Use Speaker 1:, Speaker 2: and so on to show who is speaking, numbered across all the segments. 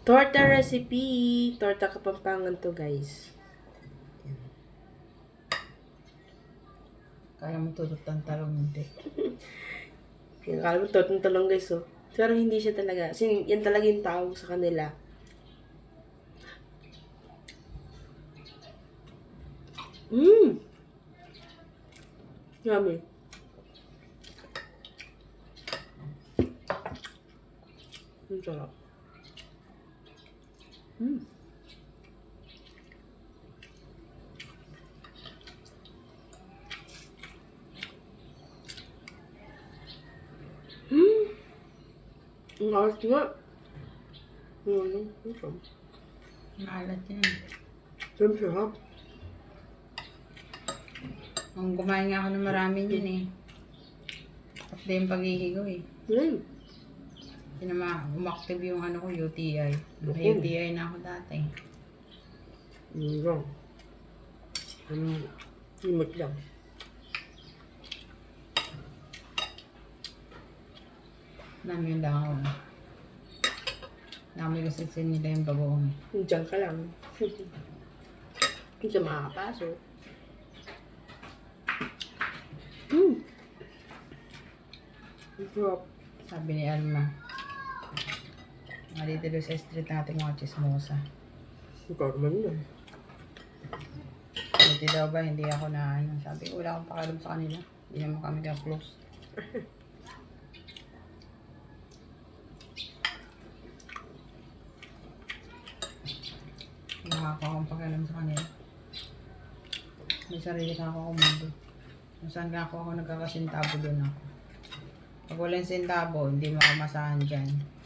Speaker 1: Torta recipe. Torta Kapampangan to, guys.
Speaker 2: Kaya mo tutot ang talong hindi.
Speaker 1: Kala mo tortang talong, guys, oh. Pero hindi siya talaga. Kasi yan talaga yung tawag sa kanila. Yummy. Ang sarap. Ang art nga. Ang sarap.
Speaker 2: Maalat yan.
Speaker 1: Ang sarap.
Speaker 2: Ang kumain nga ako ng marami dyan eh. Tapos din yung paghihigo eh. Umaktive yung ano ko, UTI. May UTI na ako dati.
Speaker 1: Wrong. Limot lang.
Speaker 2: Namin yung dahon. Namin kasi nila yung bagoong.
Speaker 1: Diyan ka lang. Hindi siya makakapasok. Ang sarap.
Speaker 2: Sabi ni Alma. Mga dito doon sa street natin mga chismosa.
Speaker 1: Ikaw naman yun.
Speaker 2: Buti daw ba, hindi ako na ano. Sabi ko, wala akong pakalam sa kanila. Hindi naman kami kaya close. Nakaka akong pakalam sa kanila. May sarili ka ako mundo. Kung saan ka ako nagkakasintabo doon ako. Pag walang sintabo, hindi mo kamasahan dyan.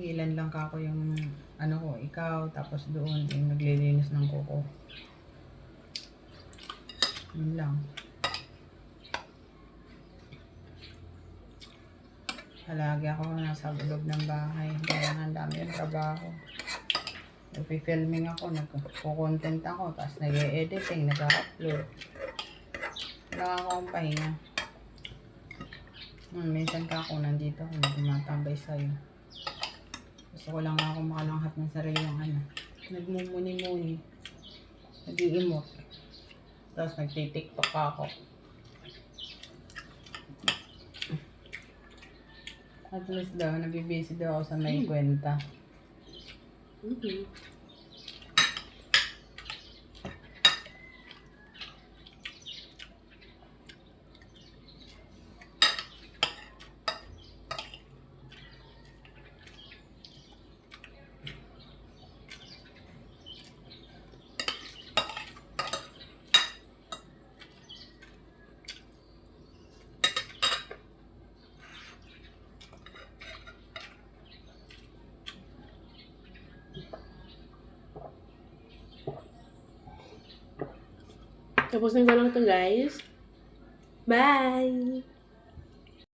Speaker 2: Ilan lang ka ako yung ano ko, ikaw, tapos doon yung naglilinis ng kuko. Yun lang. Palagi ako nasa loob ng bahay. Kaya ang dami yung trabaho. Nagpi-filming ako, nagpo-content ako, tapos nag-editing, nag-upload. Wala akong pahinga. Minsan ka ako nandito, tumatambay sa'yo. Gusto ko lang ako makalanghat ng sariling ano. Nagmumuni-muni. Nag-iimot. Tapos nagtitiktok ako. At least daw, nabibisi daw ako sa may kwenta.
Speaker 1: Tapos na lang ito, guys. Bye!